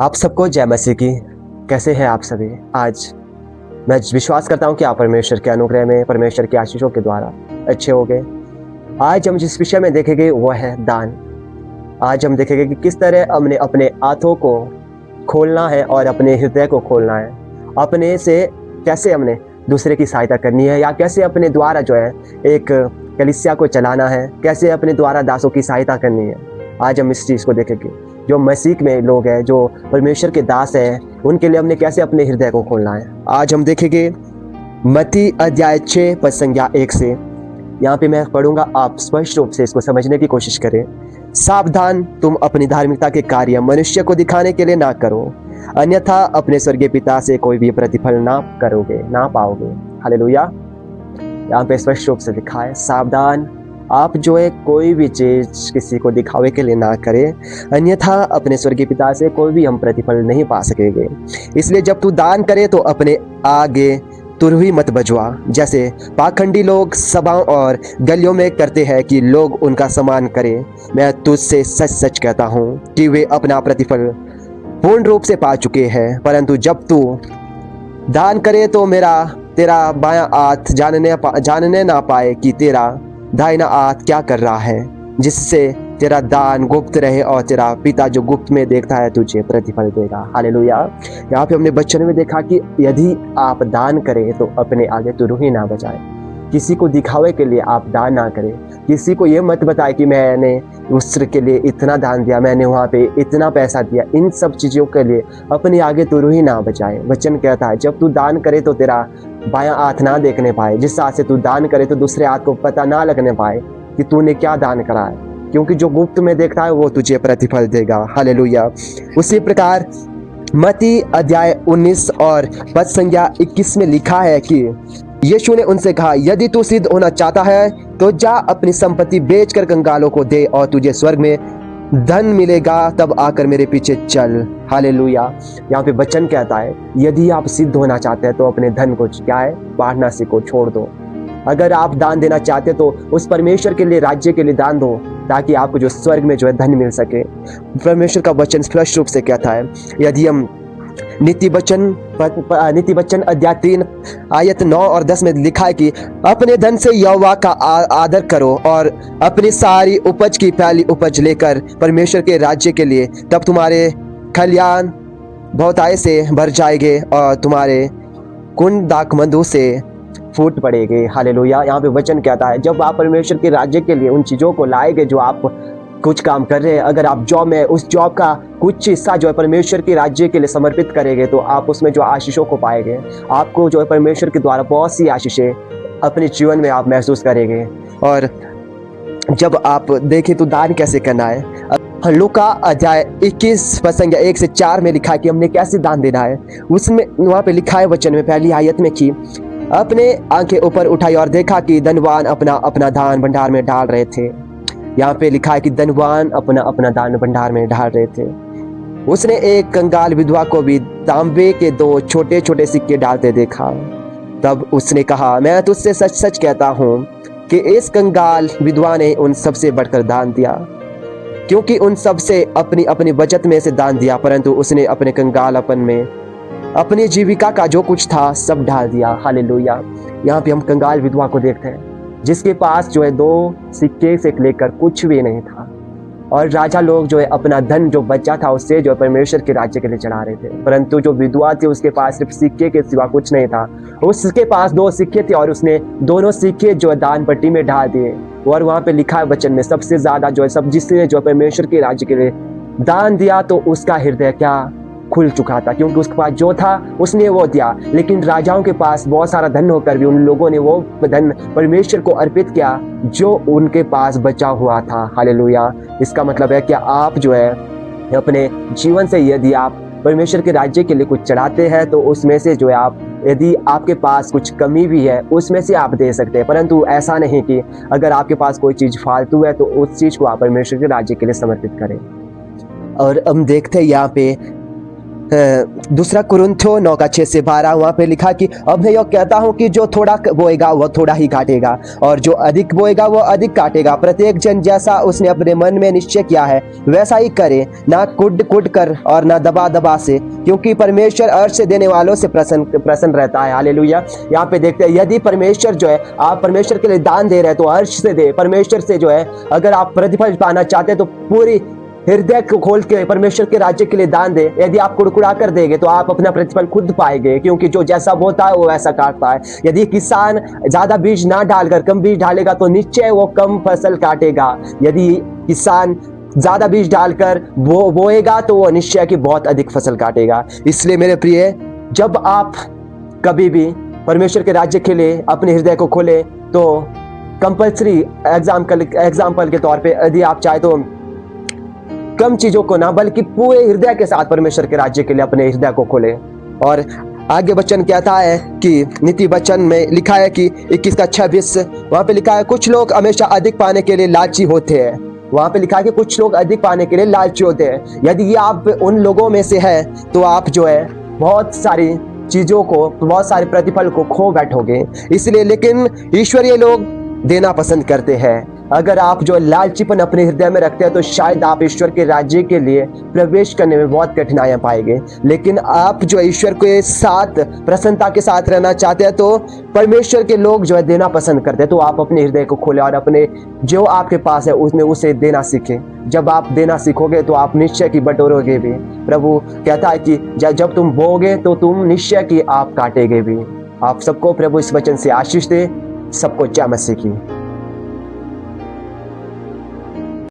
आप सबको जय मसीह की। कैसे हैं आप सभी? आज मैं विश्वास करता हूं कि आप परमेश्वर के अनुग्रह में, परमेश्वर के आशीषों के द्वारा अच्छे हो गए। आज हम जिस विषय में देखेंगे वह है दान। आज हम देखेंगे कि किस तरह हमने अपने हाथों को खोलना है और अपने हृदय को खोलना है। अपने से कैसे हमने दूसरे की सहायता करनी है, या कैसे अपने द्वारा जो है एक कलीसिया को चलाना है, कैसे अपने द्वारा दासों की सहायता करनी है। आज हम इस चीज़ को देखेंगे। जो मसीह में लोग हैं, जो परमेश्वर के दास हैं, उनके लिए हमने कैसे अपने हृदय को खोलना है। आज हम देखेंगे मत्ती अध्याय 6 पद संज्ञा 1 से। यहाँ पे मैं पढ़ूंगा, आप स्पष्ट रूप से इसको समझने की कोशिश करें। सावधान, तुम अपनी धार्मिकता के कार्य मनुष्य को दिखाने के लिए ना करो, अन्यथा अपने स्वर्गीय पिता से कोई भी प्रतिफल ना पाओगे। हालेलुया। यहाँ पे स्पष्ट रूप से लिखा है, सावधान, आप जो है कोई भी चीज किसी को दिखावे के लिए ना करें, अन्यथा अपने स्वर्गीय पिता से कोई भी हम प्रतिफल नहीं पा सकेंगे। इसलिए जब तू दान करे तो अपने आगे तुरही मत बजवा, जैसे पाखंडी लोग सभाओं और गलियों में करते हैं कि लोग उनका सम्मान करें। मैं तुझसे सच सच कहता हूँ कि वे अपना प्रतिफल पूर्ण रूप से पा चुके हैं। परंतु जब तू दान करे तो तेरा बायां हाथ जानने ना पाए कि तेरा दाहिना हाथ क्या कर रहा है, जिससे तेरा दान गुप्त रहे और तेरा पिता जो गुप्त में देखता है तुझे प्रतिफल देगा। हालेलुया। यहाँ पे हमने वचन में देखा कि यदि आप दान करें तो अपने आगे तुरही ना बजाए। किसी को दिखावे के लिए आप दान ना करें। किसी को ये मत बताए कि मैंने उस के लिए इतना दान दिया, मैंने वहाँ पे इतना पैसा दिया। इन सब चीज़ों के लिए अपने आगे तुरही ना बजाए। वचन कहता है, जब तू दान करे तो तेरा बायां हाथ ना देखने पाए, जिस हाथ से तू दान करे तो दूसरे हाथ को पता ना लगने पाए कि तूने क्या दान करा है, क्योंकि जो गुप्त में देखता है वो तुझे प्रतिफल देगा। हालेलुया। उसी प्रकार मत्ती अध्याय 19 और पद संज्ञा 21 में लिखा है कि यीशु ने उनसे कहा, यदि तू सिद्ध होना चाहता है तो जा अपनी संपत्ति बेचकर कंगालों को दे और तुझे स्वर्ग में धन मिलेगा, तब आकर मेरे पीछे चल। हालेलुया। यहाँ पे वचन कहता है, यदि आप सिद्ध होना चाहते हैं तो अपने धन को क्या है, बांटना सीखो, छोड़ दो। अगर आप दान देना चाहते हैं तो उस परमेश्वर के लिए, राज्य के लिए दान दो, ताकि आपको जो स्वर्ग में जो है धन मिल सके। परमेश्वर का वचन स्पष्ट रूप से कहता है, यदि हम नीति वचन अध्याय 3 आयत 9 और 10 में लिखा है कि अपने धन से यहोवा का आदर करो और अपनी सारी उपज की पहली उपज लेकर परमेश्वर के राज्य के लिए, तब तुम्हारे खलियान बहुतायत से भर जाएंगे और तुम्हारे कुंड दाखमधु से फूट पड़ेंगे। हालेलुया। यहाँ पे वचन कहता है, जब आप परमेश्वर के राज्य के लिए उन चीज़ों को लाएंगे जो आप कुछ काम कर रहे हैं, अगर आप जॉब में उस जॉब का कुछ हिस्सा जो है परमेश्वर के राज्य के लिए समर्पित करेंगे, तो आप उसमें जो आशीषों को पाएंगे। आपको जो है परमेश्वर के द्वारा बहुत सी आशीषें अपने जीवन में आप महसूस करेंगे। और जब आप देखें तो दान कैसे करना है, लूका अध्याय 21 पद संज्ञा 1 से 4 में लिखा है कि हमने कैसे दान देना है। उसमें वहाँ पे लिखा है वचन में पहली आयत में कि अपने आंखें ऊपर उठाई और देखा कि धनवान अपना अपना दान भंडार में डाल रहे थे। यहाँ पे लिखा है कि धनवान अपना अपना दान भंडार में डाल रहे थे। उसने एक कंगाल विधवा को भी तांबे के 2 छोटे छोटे सिक्के डालते देखा। तब उसने कहा, मैं तुझसे सच सच कहता हूँ कि इस कंगाल विधवा ने उन सबसे बढ़कर दान दिया, क्योंकि उन सबसे अपनी अपनी बचत में से दान दिया, परंतु उसने अपने कंगालपन में अपनी जीविका का जो कुछ था सब डाल दिया। हालेलुया। यहाँ पे हम कंगाल विधवा को देखते हैं, जिसके पास जो है 2 सिक्के से लेकर कुछ भी नहीं था, और राजा लोग जो है अपना धन जो बचा था उससे जो परमेश्वर के राज्य के लिए चढ़ा रहे थे। परंतु जो विधवा थी उसके पास सिर्फ सिक्के के सिवा कुछ नहीं था। उसके पास 2 सिक्के थे और उसने दोनों सिक्के जो है दान पट्टी में डाल दिए। और वहाँ पे लिखा है वचन में, सबसे ज्यादा जो है सब जिसने जो परमेश्वर के राज्य के लिए दान दिया तो उसका हृदय क्या खुल चुका था, क्योंकि उसके पास जो था उसने वो दिया। लेकिन राजाओं के पास बहुत सारा धन होकर भी उन लोगों ने वो धन परमेश्वर को अर्पित किया जो उनके पास बचा हुआ था। हालेलुया। इसका मतलब है कि आप जो है अपने जीवन से यदि आप परमेश्वर के राज्य के लिए कुछ चढ़ाते हैं तो उसमें से जो है आप, यदि आपके पास कुछ कमी भी है उसमें से आप दे सकते हैं। परंतु ऐसा नहीं कि अगर आपके पास कोई चीज़ फालतू है तो उस चीज़ को आप परमेश्वर के राज्य के लिए समर्पित करें। और हम देखते हैं यहाँ पे दूसरा कुरिन्थियों 9:6-12 वहाँ पे लिखा कि अब मैं यह कहता हूँ कि जो थोड़ा बोएगा वह थोड़ा ही काटेगा, और जो अधिक बोएगा वह अधिक काटेगा। प्रत्येक जन जैसा उसने अपने मन में निश्चय किया है वैसा ही करे, ना कुट कुट कर और ना दबा दबा से, क्योंकि परमेश्वर अर्श से देने वालों से प्रसन्न रहता है। हालेलुया। यहाँ पे देखते हैं, यदि परमेश्वर जो है, आप परमेश्वर के लिए दान दे रहे हैं तो अर्श से दे, परमेश्वर से जो है अगर आप प्रतिफल पाना चाहते हैं तो पूरी हृदय को खोल के परमेश्वर के राज्य के लिए दान दे। यदि आप कुड़कुड़ा कर देंगे तो आप अपना प्रतिफल खुद पाएंगे, क्योंकि जो जैसा बोता है वो वैसा काटता है। यदि किसान ज्यादा बीज ना डालकर कम बीज डालेगा तो निश्चय वो कम फसल काटेगा। यदि किसान ज्यादा बीज डालकर बोएगा तो वो निश्चय की बहुत अधिक फसल काटेगा। इसलिए मेरे प्रिय, जब आप कभी भी परमेश्वर के राज्य के लिए अपने हृदय को खोले तो कंपल्सरी एग्जाम्पल के तौर पे यदि आप चाहे तो कम चीजों को ना बल्कि पूरे हृदय के साथ परमेश्वर के राज्य के लिए अपने हृदय को खोले। और आगे वचन कहता है कि नीति वचन में लिखा है कि 21:26 वहां पे लिखा है, कुछ लोग हमेशा अधिक पाने के लिए लालची होते हैं। वहां पे लिखा है कि कुछ लोग अधिक पाने के लिए लालची होते हैं। यदि ये आप उन लोगों में से है तो आप जो है बहुत सारी चीजों को, बहुत सारे प्रतिफल को खो बैठोगे। इसलिए लेकिन ईश्वरीय लोग देना पसंद करते हैं। अगर आप जो लालचीपन अपने हृदय में रखते हैं तो शायद आप ईश्वर के राज्य के लिए प्रवेश करने में बहुत कठिनाइयां पाएंगे। लेकिन आप जो ईश्वर के साथ प्रसन्नता के साथ रहना चाहते हैं तो परमेश्वर के लोग जो है देना पसंद करते हैं। तो आप अपने हृदय को खोलें और अपने जो आपके पास है उसमें उसे देना सीखें। जब आप देना सीखोगे तो आप निश्चय की बटोरोगे भी। प्रभु कहता है कि जब तुम बोओगे तो तुम निश्चय की आप काटेगे भी। आप सबको प्रभु इस वचन से आशीष दे। सबको जय मसीह की।